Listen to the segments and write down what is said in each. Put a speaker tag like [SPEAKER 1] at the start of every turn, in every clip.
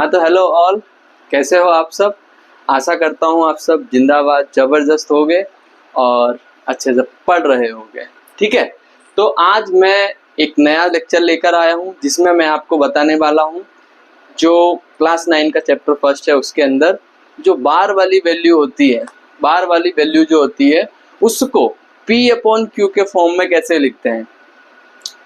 [SPEAKER 1] हाँ तो hello all, कैसे हो आप सब। आशा करता हूँ आप सब जिंदाबाद जबरदस्त होगे और अच्छे से पढ़ रहे होगे। ठीक है, तो आज मैं एक नया लेक्चर लेकर आया हूँ जिसमें मैं आपको बताने वाला हूँ जो क्लास 9 का चैप्टर फर्स्ट है उसके अंदर जो बार वाली वैल्यू होती है, बार वाली वैल्यू जो होती है उसको P अपॉन Q के फॉर्म में कैसे लिखते हैं।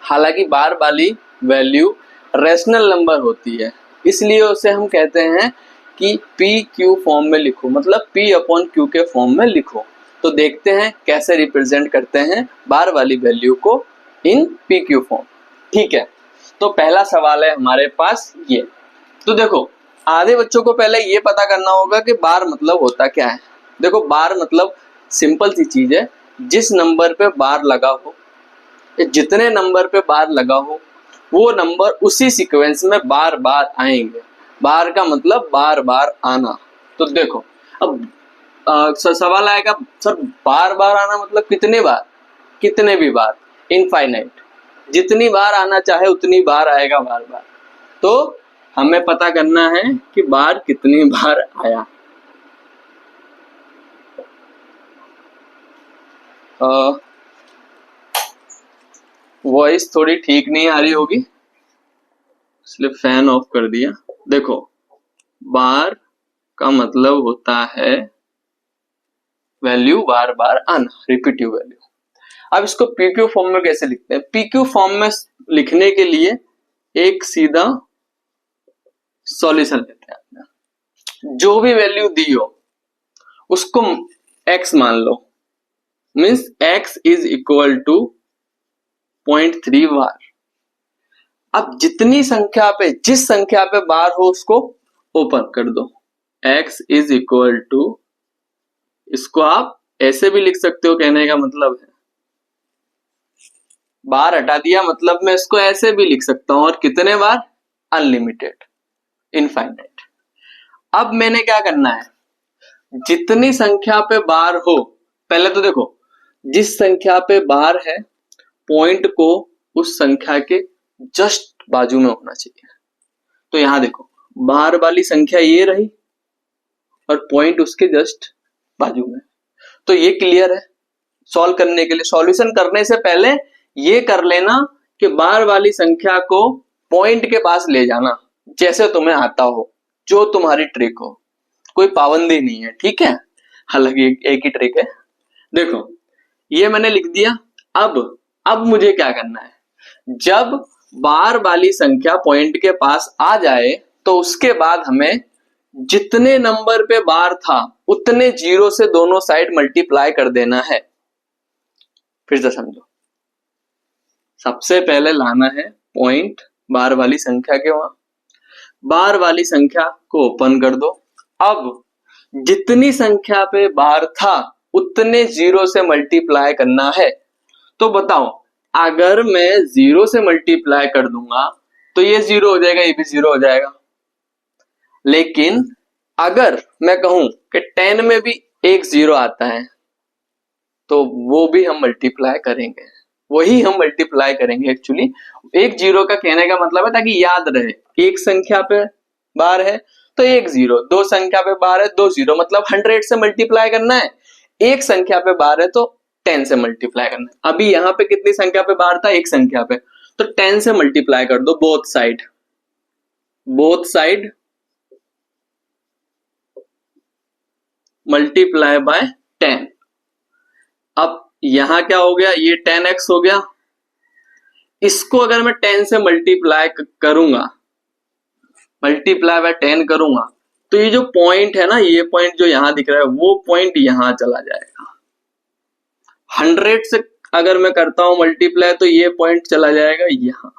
[SPEAKER 1] हालांकि बार वाली वैल्यू रेशनल नंबर होती है, इसलिए उसे हम कहते हैं कि पी क्यू फॉर्म में लिखो, मतलब पी अपॉन क्यू के फॉर्म में लिखो। तो देखते हैं कैसे रिप्रेजेंट करते हैं बार वाली वैल्यू को इन पी क्यू फॉर्म। ठीक है, तो पहला सवाल है हमारे पास ये। तो देखो, आधे बच्चों को पहले ये पता करना होगा कि बार मतलब होता क्या है। देखो, बार मतलब सिंपल सी चीज है, जिस नंबर पे बार लगा हो, जितने नंबर पे बार लगा हो वो नंबर उसी सीक्वेंस में बार बार आएंगे। बार का मतलब बार बार आना। तो देखो, अब सवाल आएगा सर बार बार आना मतलब कितने बार, कितने भी बार, इनफाइनाइट, जितनी बार आना चाहे उतनी बार आएगा बार बार। तो हमें पता करना है कि बार कितनी बार आया। वॉइस थोड़ी ठीक नहीं आ रही होगी इसलिए फैन ऑफ कर दिया। देखो, बार का मतलब होता है वैल्यू बार बार आना, रिपीटिव वैल्यू। अब इसको पीक्यू फॉर्म में कैसे लिखते हैं। पीक्यू फॉर्म में लिखने के लिए एक सीधा सॉल्यूशन लेते हैं। जो भी वैल्यू दी हो उसको x मान लो, means x is equal to 0.3 बार। अब जितनी संख्या पे, जिस संख्या पे बार हो उसको ओपन कर दो। x इज इक्वल टू, इसको आप ऐसे भी लिख सकते हो, कहने का मतलब है बार हटा दिया, मतलब मैं इसको ऐसे भी लिख सकता हूं। और कितने बार, अनलिमिटेड, इनफाइनाइट। अब मैंने क्या करना है, जितनी संख्या पे बार हो, पहले तो देखो जिस संख्या पे बार है पॉइंट को उस संख्या के जस्ट बाजू में होना चाहिए। तो यहां देखो, बार वाली संख्या ये रही और पॉइंट उसके जस्ट बाजू में। तो ये क्लियर है। सॉल्व करने के लिए, सॉल्यूशन करने से पहले ये कर लेना कि बार वाली संख्या को पॉइंट के पास ले जाना, जैसे तुम्हें आता हो, जो तुम्हारी ट्रिक हो, कोई पाबंदी नहीं है। ठीक है, हालांकि एक ही ट्रिक है। देखो, ये मैंने लिख दिया। अब मुझे क्या करना है, जब बार वाली संख्या पॉइंट के पास आ जाए तो उसके बाद हमें जितने नंबर पे बार था उतने जीरो से दोनों साइड मल्टीप्लाई कर देना है। फिर से समझो, सबसे पहले लाना है पॉइंट बार वाली संख्या के वहां, बार वाली संख्या को ओपन कर दो। अब जितनी संख्या पे बार था उतने जीरो से मल्टीप्लाई करना है। तो बताओ, अगर मैं जीरो से मल्टीप्लाई कर दूंगा तो ये जीरो हो जाएगा, ये भी जीरो हो जाएगा। लेकिन अगर मैं कहूं कि 10 में भी एक जीरो आता है तो वो भी हम मल्टीप्लाई करेंगे, वही हम मल्टीप्लाई करेंगे। एक्चुअली एक जीरो का कहने का मतलब है ताकि याद रहे, एक संख्या पे बार है तो एक जीरो, दो संख्या पे बार है दो जीरो, मतलब 100 से मल्टीप्लाई करना है। एक संख्या पे बार है तो 10 से मल्टीप्लाई करना है। अभी यहाँ पे कितनी संख्या पे बार था, एक संख्या पे, तो 10 से मल्टीप्लाई कर दो both side, both side multiply by 10। अब यहां क्या हो गया, ये 10x हो गया। इसको अगर मैं 10 से मल्टीप्लाई करूंगा, मल्टीप्लाई बाय 10 करूंगा, तो ये जो पॉइंट है ना, ये पॉइंट जो यहां दिख रहा है वो पॉइंट यहां चला जाएगा। 100 से अगर मैं करता हूं मल्टीप्लाई तो ये पॉइंट चला जाएगा यहां।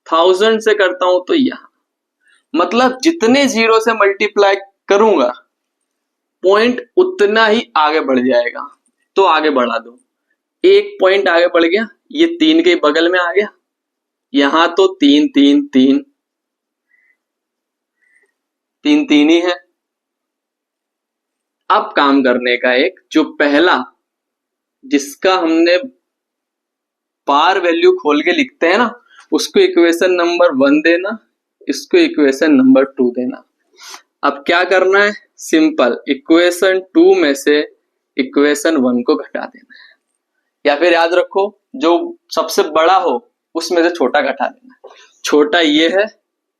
[SPEAKER 1] 1000 से करता हूं तो यहां। मतलब जितने जीरो से मल्टीप्लाई करूंगा पॉइंट उतना ही आगे बढ़ जाएगा। तो आगे बढ़ा दो, एक पॉइंट आगे बढ़ गया, ये 3 के बगल में आ गया, यहां तो 3 3 3 3 3 ही है। अब काम करने का एक, जो पहला जिसका हमने बार वैल्यू खोल के लिखते हैं ना, उसको इक्वेशन नंबर 1 देना, इसको इक्वेशन नंबर 2 देना। अब क्या करना है, सिंपल, इक्वेशन 2 में से इक्वेशन 1 को घटा देना है, या फिर याद रखो जो सबसे बड़ा हो उसमें से छोटा घटा देना है। छोटा ये है,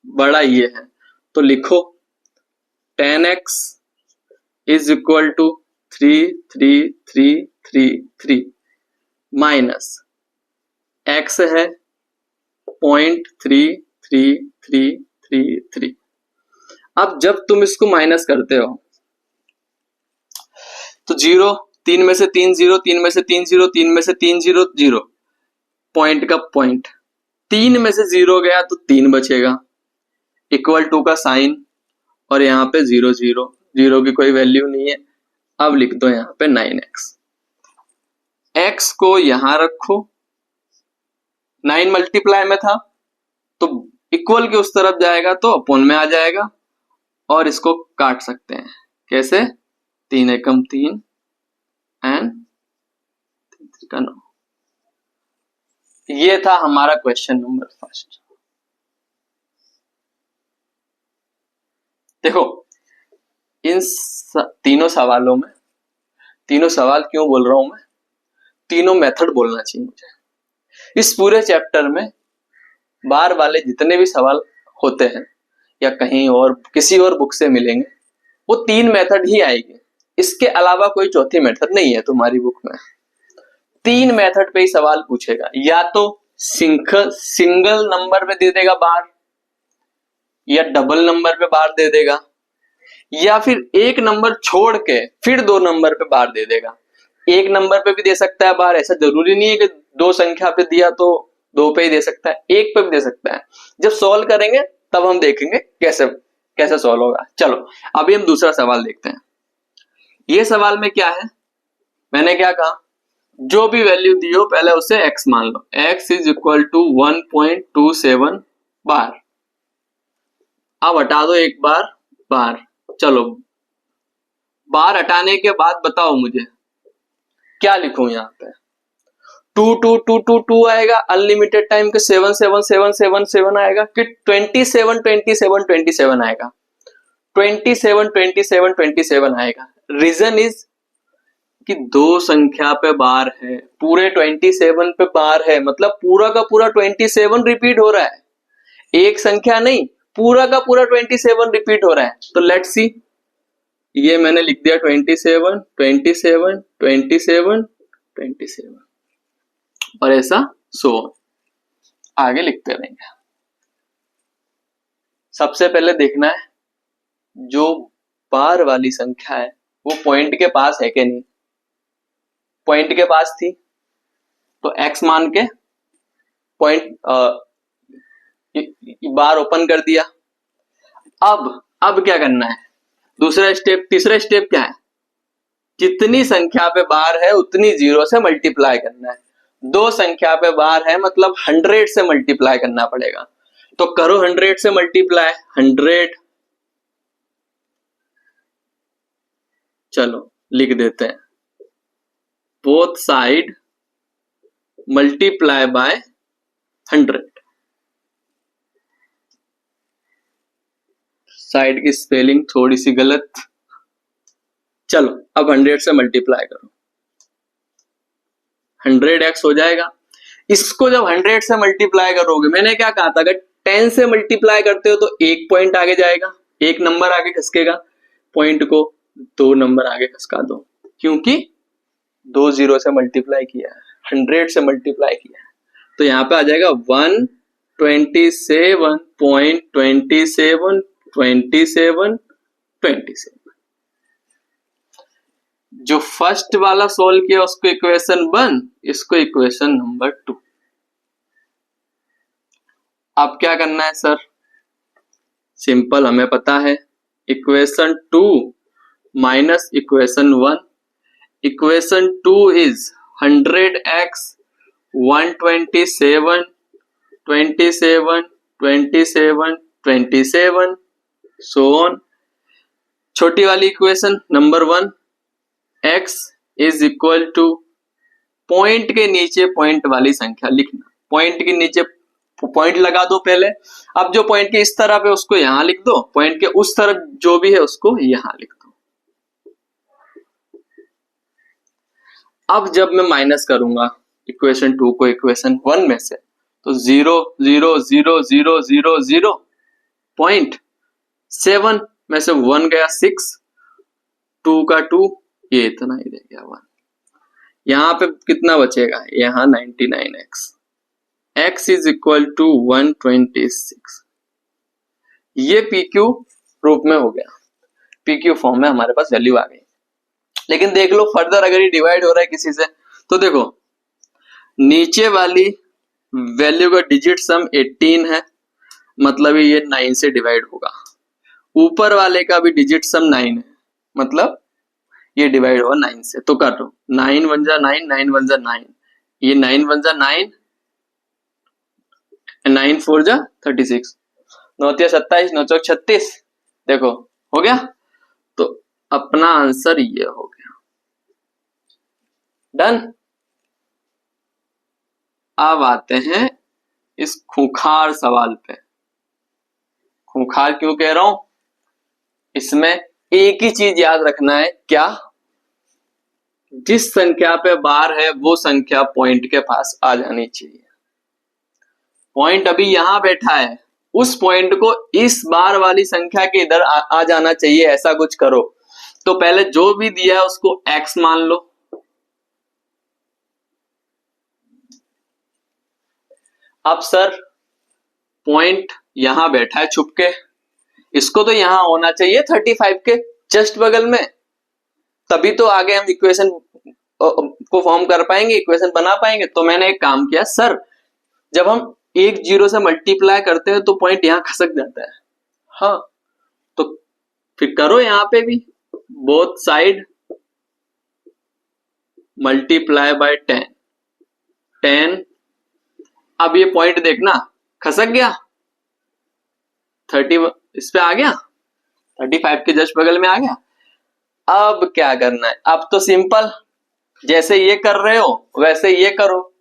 [SPEAKER 1] बड़ा ये है, तो लिखो 10x is equal to 33333 minus x है 0.3333। अब जब तुम इसको माइनस करते हो तो 0, 3 में से 3 0, 3 में से 3 0, 3 में से 3 0 0, पॉइंट का पॉइंट, 3 में से 0 गया तो 3 बचेगा, इक्वल टू का साइन, और यहाँ पे 0 0, 0 की कोई वैल्यू नहीं है। अब लिख दो यहाँ पे 9x, x को यहां रखो, 9 मल्टीप्लाई में था तो इक्वल के उस तरफ जाएगा तो अपोन में आ जाएगा, और इसको काट सकते हैं कैसे, 3 एकम 3 एंड 3 का 9। ये था हमारा क्वेश्चन नंबर फर्स्ट। देखो इन तीनों सवालों में, तीनों सवाल क्यों बोल रहा हूं मैं, तीनों मेथड बोलना चाहिए मुझे। इस पूरे चैप्टर में बार वाले जितने भी सवाल होते हैं या कहीं और किसी और बुक से मिलेंगे, वो 3 मेथड ही आएगी, इसके अलावा कोई चौथी मेथड नहीं है तुम्हारी बुक में। 3 मेथड पे ही सवाल पूछेगा, या तो सिंगल नंबर पे दे देगा बार, या डबल नंबर पे बार दे देगा, या फिर एक नंबर छोड़ के फिर 2 नंबर पे बार दे देगा। एक नंबर पे भी दे सकता है बार, ऐसा जरूरी नहीं है कि 2 संख्या पे दिया तो 2 पे ही दे सकता है, 1 पे भी दे सकता है। जब सॉल्व करेंगे तब हम देखेंगे कैसे कैसे सॉल्व होगा। चलो अभी हम दूसरा सवाल देखते हैं। ये सवाल में क्या है, मैंने क्या कहा, जो भी वैल्यू दी हो पहले उसे x मान लो, x इज इक्वल टू 1.27 बार। अब हटा दो एक बार बार, चलो बार हटाने के बाद बताओ मुझे क्या लिखूं यहाँ पे, 2 2 2 2 2 आएगा, अनलिमिटेड टाइम के 7 7 7 7 7 आएगा, कि 27 27 27 आएगा, 27 27 27 आएगा। रीजन इज कि 2 संख्या पे बार है, पूरे 27 पे बार है, मतलब पूरा का पूरा 27 रिपीट हो रहा है, एक संख्या नहीं, पूरा का पूरा 27 रिपीट हो रहा है। तो लेट्स सी, ये मैंने लिख दिया 27 27 27 27, और ऐसा सो आगे लिखते रहेंगे। सबसे पहले देखना है जो बार वाली संख्या है वो पॉइंट के पास है कि नहीं। पॉइंट के पास थी तो x मान के पॉइंट बार ओपन कर दिया। अब क्या करना है, दूसरा स्टेप, तीसरा स्टेप क्या है, जितनी संख्या पे बार है उतनी 0 से मल्टीप्लाई करना है। 2 संख्या पे बार है मतलब 100 से मल्टीप्लाई करना पड़ेगा, तो करो 100 से मल्टीप्लाई, 100, चलो लिख देते हैं, both side multiply by 100। Side की स्पेलिंग थोड़ी सी गलत, चलो अब 100 से मल्टीप्लाई करो, 100x हो जाएगा। इसको जब 100 से मल्टीप्लाई करोगे, मैंने क्या कहा था, अगर 10 से मल्टीप्लाई करते हो तो 1 पॉइंट आगे जाएगा, 1 नंबर आगे खसकेगा, पॉइंट को 2 नंबर आगे खसका दो, क्योंकि 2 0 से मल्टीप्लाई किया है, 100 से मल्टीप्लाई किया है, तो यहाँ पे आ जाएगा 127.272727। जो फर्स्ट वाला सोल्व किया उसको इक्वेशन 1, इसको इक्वेशन नंबर 2। अब क्या करना है सर, सिंपल, हमें पता है equation 2 minus equation 1। Equation 2 is 100x 127 27 27 27 so on. छोटी वाली equation number 1, x is equal to, point के नीचे पॉइंट वाली संख्या लिखना, पॉइंट के नीचे पॉइंट लगा दो पहले। अब जो पॉइंट के इस तरफ है उसको यहां लिख दो, पॉइंट के उस तरफ जो भी है उसको यहां लिख दो। अब जब मैं माइनस करूंगा इक्वेशन 2 को इक्वेशन 1 में से, तो 0 0 0 0 0 0 पॉइंट 7 में से 1 गया 6, 2 का 2, ये इतना ही रह गया 1। यहां पे कितना बचेगा, यहां 99x, x is equal to 126। ये PQ रूप में हो गया, PQ फॉर्म में हमारे पास वैल्यू आ गई। लेकिन देख लो फर्दर अगर ये डिवाइड हो रहा है किसी से, तो देखो नीचे वाली वैल्यू का डिजिट सम 18 है, मतलब ये 9 से डिवाइड होगा। ऊपर वाले का भी डिजिट सम 9 है, मतलब ये डिवाइड होगा 9 से। तो काटो, 9 1 जा 9, 9 1 जा 9, ये 9 1 जा 9, 9 4 जा 36, 9 3 27, 9 4 36। देखो हो गया, तो अपना आंसर ये हो गया। डन। अब आते हैं इस खूंखार सवाल पे। खूंखार क्यों कह रहा हूं, इसमें एक ही चीज याद रखना है, क्या, जिस संख्या पे बार है वो संख्या पॉइंट के पास आ जानी चाहिए। पॉइंट अभी यहां बैठा है, उस पॉइंट को इस बार वाली संख्या के इधर आ जाना चाहिए, ऐसा कुछ करो। तो पहले जो भी दिया है उसको x मान लो, अब सर पॉइंट यहां बैठा है छुप के, इसको तो यहां होना चाहिए 35 के जस्ट बगल में, तभी तो आगे हम इक्वेशन को फॉर्म कर पाएंगे, इक्वेशन बना पाएंगे। तो मैंने एक काम किया, सर जब हम एक जीरो से मल्टीप्लाई करते हैं तो पॉइंट यहां खसक जाता है। हाँ, तो फिर करो यहां पे भी, बोथ साइड मल्टीप्लाई बाय 10, 10। अब ये पॉइंट देखना खसक गया, 30 इस पे आ गया, 35 के जस्ट बगल में आ गया। अब क्या करना है, अब तो सिंपल, जैसे ये कर रहे हो वैसे ये करो।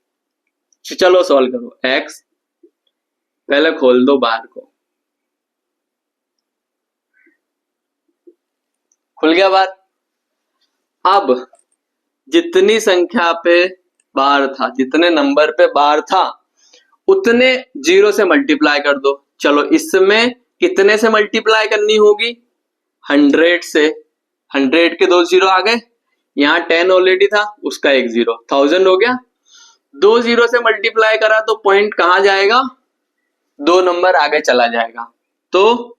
[SPEAKER 1] चलो सॉल्व करो। x पहले खोल दो बार को, खुल गया बार। अब जितनी संख्या पे बार था, जितने नंबर पे बार था, उतने जीरो से मल्टीप्लाई कर दो। चलो इसमें कितने से मल्टीप्लाई करनी होगी, 100 से। 100 के 2 जीरो आ गए, यहाँ 10 ऑलरेडी था, उसका एक जीरो, 1000 हो गया। 2 जीरो से मल्टीप्लाई करा तो पॉइंट कहां जाएगा, 2 नंबर आगे चला जाएगा। तो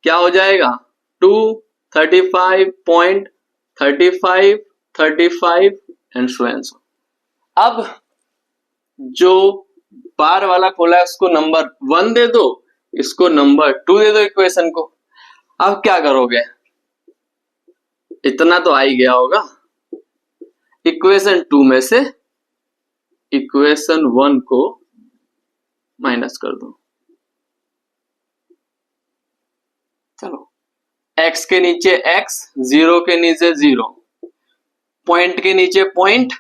[SPEAKER 1] क्या हो जाएगा, 2 35.35 35 एंड सो एंड सो। अब जो बार वाला खोला है उसको नंबर 1 दे दो, इसको नंबर 2 दे दो इक्वेशन को। अब क्या करोगे, इतना तो आ ही गया होगा, इक्वेशन 2 में से इक्वेशन 1 को माइनस कर दो। चलो, x के नीचे x, 0 के नीचे 0, पॉइंट के नीचे पॉइंट,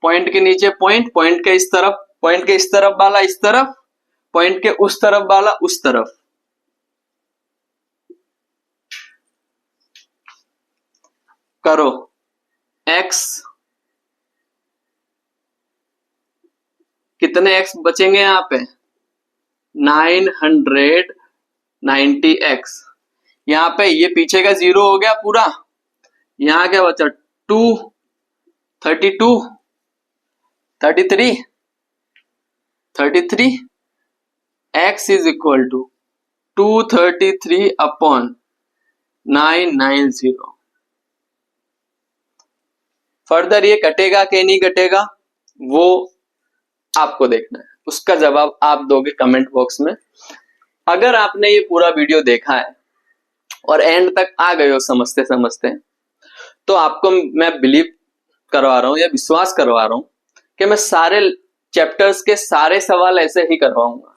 [SPEAKER 1] पॉइंट के नीचे पॉइंट, पॉइंट के इस तरफ, पॉइंट के इस तरफ वाला इस तरफ, पॉइंट के उस तरफ वाला उस तरफ। करो, x कितने x बचेंगे यहाँ पे, 990x। यहाँ पे ये पीछे का 0 हो गया पूरा, यहाँ क्या बचा, 2 32 33 33, x is equal to 233 upon 990। Further ये कटेगा कि नहीं कटेगा वो आपको देखना है, उसका जवाब आप दोगे कमेंट बॉक्स में। अगर आपने ये पूरा वीडियो देखा है और एंड तक आ गए हो समझते समझते, तो आपको मैं बिलीव करवा रहा हूं या विश्वास करवा रहा हूं कि मैं सारे चैप्टर्स के सारे सवाल ऐसे ही करवाऊंगा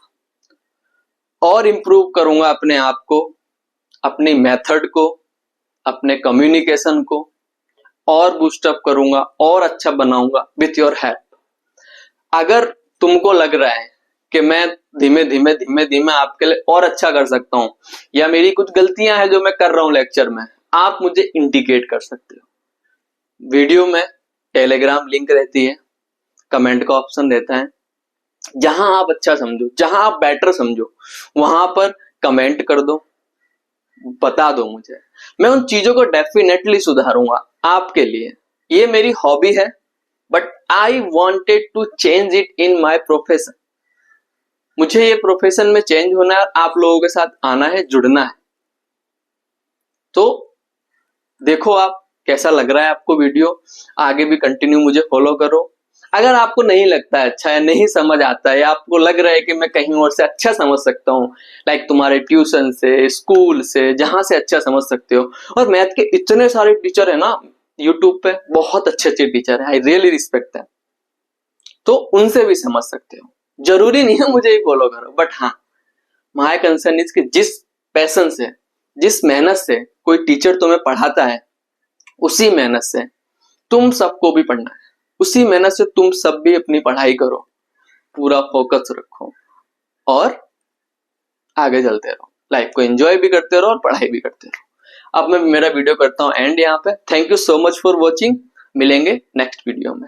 [SPEAKER 1] और इम्प्रूव करूंगा अपने आप को, अपनी मेथड को, अपने कम्युनिकेशन को और बूस्टअप करूंगा और अच्छा बनाऊंगा विथ योर हेल्प। अगर तुमको लग रहा है कि मैं धीमे धीमे धीमे धीमे आपके लिए और अच्छा कर सकता हूँ, या मेरी कुछ गलतियां हैं जो मैं कर रहा हूँ लेक्चर में, आप मुझे इंडिकेट कर सकते हो। वीडियो में टेलीग्राम लिंक रहती है, कमेंट का ऑप्शन रहता है, जहां आप अच्छा समझो, जहां आप बेटर समझो, वहां पर कमेंट कर दो, बता दो मुझे। मैं उन चीजों को डेफिनेटली सुधारूंगा आपके लिए। ये मेरी हॉबी है, but I wanted to change it in my profession. मुझे ये प्रोफेशन में चेंज होना है और आप लोगों के साथ आना है, जुड़ना है। तो देखो आप कैसा लग रहा है आपको वीडियो, आगे भी कंटिन्यू मुझे फॉलो करो। अगर आपको नहीं लगता है अच्छा, या नहीं समझ आता है, या आपको लग रहा है कि मैं कहीं और से अच्छा समझ सकता हूँ, लाइक तुम्हारे ट्यूशन से, स्कूल से, जहां से अच्छा समझ सकते हो, और मैथ के इतने सारे टीचर है ना यूट्यूब पे, बहुत अच्छे अच्छे टीचर है, आई रियली रिस्पेक्ट है, तो उनसे भी समझ सकते हो। जरूरी नहीं है मुझे ही फॉलो करो, बट हाँ, माय कंसर्न इज कि जिस पैशन से, जिस मेहनत से कोई टीचर तुम्हें पढ़ाता है, उसी मेहनत से तुम सबको भी पढ़ना है, उसी मेहनत से तुम सब भी अपनी पढ़ाई करो, पूरा फोकस रखो और आगे चलते रहो, लाइफ को एंजॉय भी करते रहो और पढ़ाई भी करते रहो। अब मैं मेरा वीडियो करता हूँ एंड यहाँ पे। Thank you so much for watching. मिलेंगे नेक्स्ट वीडियो में।